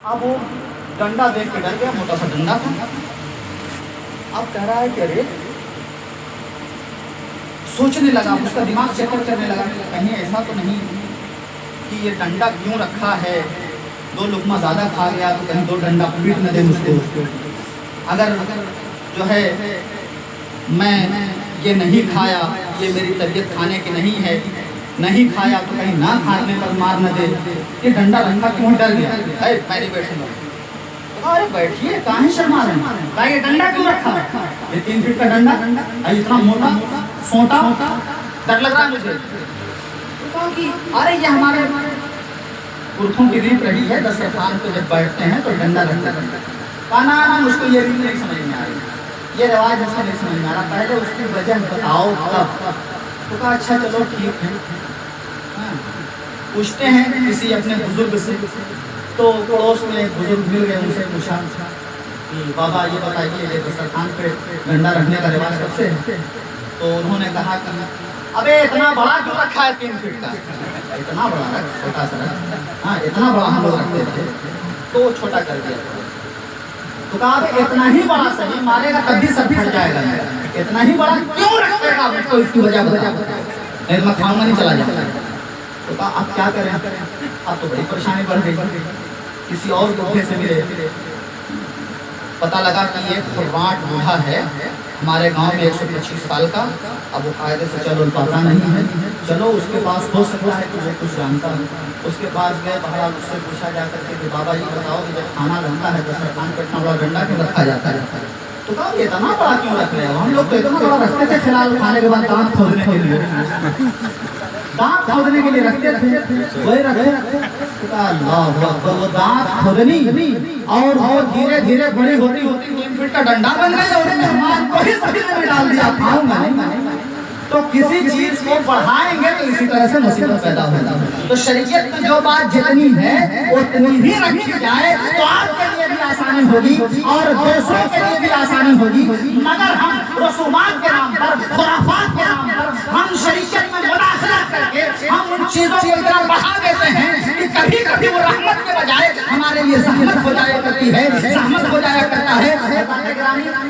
अब वो डंडा देख के डर गया, मोटा सा डंडा था। अब कह रहा है कि अरे, सोचने लगा, उसका दिमाग चक्कर करने लगा, कहीं ऐसा तो नहीं कि ये डंडा क्यों रखा है, 2 लुकमा ज़्यादा खा गया तो कहीं 2 डंडा पीट न दे मुझको। अगर जो है मैं ये नहीं खाया, ये मेरी तबीयत खाने की नहीं है, नहीं खाया तो कहीं ना खाने पर मार न दे, ये डंडा रखा क्यों, डर गया। अरे मैंने बैठूंगा, अरे बैठिए, काहे शर्मा रहे हैं, कहा ये डंडा क्यों रखा, ये 3 फीट का डंडा, इतना मोटा सोटा, डर लग रहा है मुझे। तो कहा कि अरे ये हमारे पुरखों की रीत रही है, दस्तरखान पे जब बैठते हैं तो डंडा रखते हैं। कहा ना मुझको ये रीत नहीं समझ में आ रही, ये रिवाज मुझको नहीं समझ में आ रहा, पहले उसकी वजह बताओ तब। तो कहा अच्छा चलो ठीक है। पूछते हैं किसी अपने बुजुर्ग से, तो पड़ोस में एक बुजुर्ग मिल गए, उनसे पूछा कि बाबा ये बताइए ये दस्तरखान पे डंडा रखने का रिवाज कब से है। तो उन्होंने कहा कि अबे इतना बड़ा क्यों रखा है 3 फीट का, इतना बड़ा रख, छोटा सा रख, हाँ इतना बड़ा हम लोग रखते थे, तो वो छोटा कर दिया। तो कहा अबे इतना ही बड़ा सही, मारेगा तब भी सब फट जाएगा, इतना ही बड़ा क्यों रखेगा, मुझको इसकी वजह बता, नहीं मैं खाऊंगा नहीं, चला जाएगा। तो कहा अब क्या करें, अब तो बड़ी परेशानी बढ़ गई। किसी और धोखे से मिले, पता लगा कि ये खुरवाट बूढ़ा है हमारे गांव में 125 साल का, अब वो कायदे से चल पाता नहीं है, चलो उसके पास हो सकता है कि वो कुछ जानता है। उसके पास गए, बहरहाल उससे पूछा जा करके कि बाबा ये बताओ कि जब खाना बनता है दस्तरखान पे इतना बड़ा डंडा क्यों रखा जाता है। तो कहा इतना बड़ा क्यों रख रहे हो, हम लोग तो इतना बड़ा रखते थे फिलहाल खाने के बाद दांत खोदने के लिए, दांत खोदने के लिए रखते थे, वही रखे। वो दांत खोदनी और वो धीरे धीरे बड़ी होती होती 3 फीट का डंडा बन गई और मेहमान को ही सब्जी में डाल दिया, खाऊंगा नहीं। तो किसी चीज को बढ़ाएंगे तो इसी तरह से मुसीबत पैदा होगा। तो शरीयत में जो बात जितनी है उतनी ही रखी जाए तो आपके लिए भी आसानी होगी और दूसरों के लिए भी आसानी होगी। मगर हम रसूमात के नाम पर, खुराफात के नाम पर, हम शरीयत में मुदाखलत करके हम उन चीजों को इतना बढ़ा देते हैं कि कभी कभी वो रहमत के बजाय हमारे लिए ज़हमत हो जाया करती है, ज़हमत हो जाया करता है।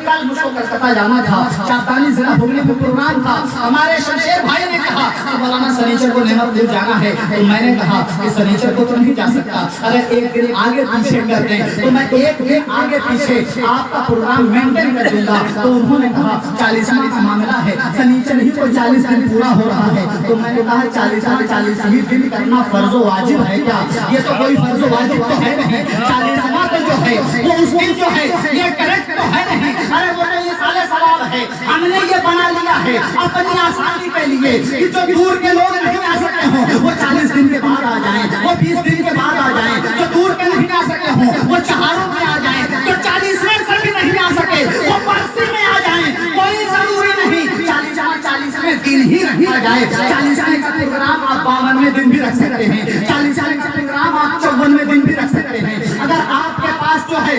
कल मुझको कलकत्ता जाना था, चापानी जिला हुगली में प्रोग्राम था, हमारे शमशेर भाई ने कहा कि मौलाना सनीचर को नेमतपुर जाना है, तो मैंने कहा कि सनीचर को तो नहीं जा सकता, अगर एक दिन आगे पीछे कर दें तो मैं एक दिन आगे पीछे आपका प्रोग्राम मेंटेन कर दूंगा। तो उन्होंने कहा 40वां का मामला है, सनीचर ही को 40 दिन पूरा हो रहा है। तो मैंने कहा 40 ही दिन करना फर्जो वाजिब है क्या, ये तो कोई फर्जो वाजिब तो है नहीं, 40वां तो जो है वो उस दिन जो है ये करेक्ट तो है नहीं, अरे वो तो ये साले सवाल है, हमने ये बना लिया है अपनी आसानी के लिए कि जो दूर के लोग नहीं आ सकते हो वो 40 दिन के बाद आ जाएं, वो 20 दिन के बाद आ जाएं, जो दूर के नहीं आ सके हो वो चहारों में आ जाएं, जो 40वें पर भी नहीं आ सके वो 80 में आ जाएं, कोई जरूरी नहीं 40वें दिन ही रखा जाए। 40वें का प्रोग्राम आप 52वें दिन भी रख सकते हैं, 40वें का प्रोग्राम आप 54वें दिन भी रख सकते हैं। अगर आपके पास जो है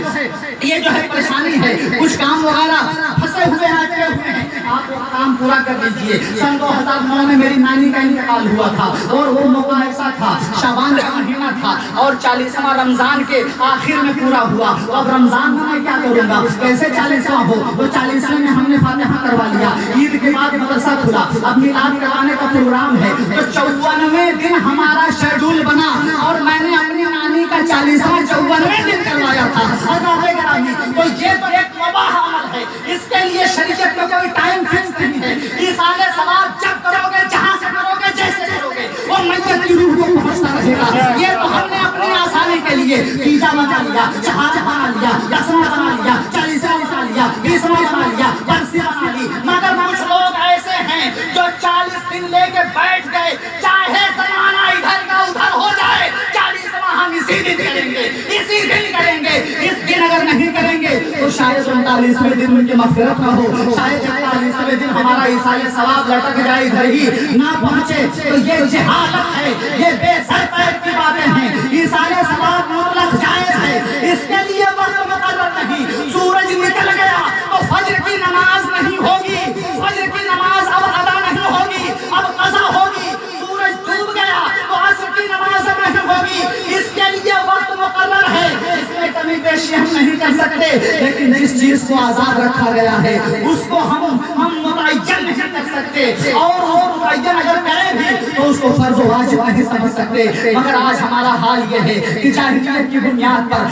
ये जो है परेशानी है, कुछ काम वगैरह फंसे हुए हैं, अटके हुए हैं, आप वो काम पूरा कर दीजिए। सन 2009 में मेरी नानी का इंतकाल हुआ था और वो मौका ऐसा था, शाबान का महीना था और 40वां रमजान के आखिर में पूरा हुआ। अब रमजान में मैं क्या करूंगा, कैसे 40वां हो, वो 40वें में हमने फातिहा करवा लिया, ईद के बाद मदरसा खुला, अब मिलाद करवाने का प्रोग्राम है, तो 54वें दिन हमारा शेड्यूल बना और मैंने अपनी नानी का 40वां 54वें दिन करवाया था। तो ये तो एक मुबाह अमल है, इसके लिए शरीयत में कोई टाइम फिक्स नहीं है, ईसाले सवाब जब करोगे, जहां से करोगे, जैसे करोगे, वो मैयत की रूह को पहुंचता रहेगा। ये तो हमने अपनी आसानी के लिए ईजा बना लिया, जहाज बना लिया, 10वां बना लिया, 40वां बना लिया, 20वां बना लिया, 80 बना ली। मगर कुछ लोग ऐसे हैं जो 40 दिन लेके बैठ गए, चाहे जमाना इधर का उधर हो जाए, 40वां हम इसी दिन करेंगे, इसी दिन करेंगे। इस दिन अगर नहीं करेंगे तो शायद 39वें दिन उनकी मग़फ़िरत न हो, शायद 41वें दिन हमारा ईसाले सवाब लटक जाए, इधर ही ना पहुंचे। तो ये जहालत है, ये बेसर पैर की बातें हैं। ईसाले सवाब मुतलक जायज़ है, इसके लिए वक्त मुकर्रर नहीं। सूरज निकल गया तो फज्र की नमाज नहीं होगी, फज्र की नमाज अब अदा नहीं होगी, अब क़ज़ा होगी। सूरज डूब गया तो असर की नमाज अब नहीं होगी, इसके लिए वक्त मुकर्रर है। پیشی ہم نہیں کر سکتے، لیکن جس چیز کو آزاد رکھا گیا ہے اس کو ہم متعین نہیں کر سکتے، اور وہ متعین اگر کریں بھی تو اس کو فرض و واجب نہیں سمجھ سکتے۔ مگر آج ہمارا حال یہ ہے کہ جاہلیت کی بنیاد پر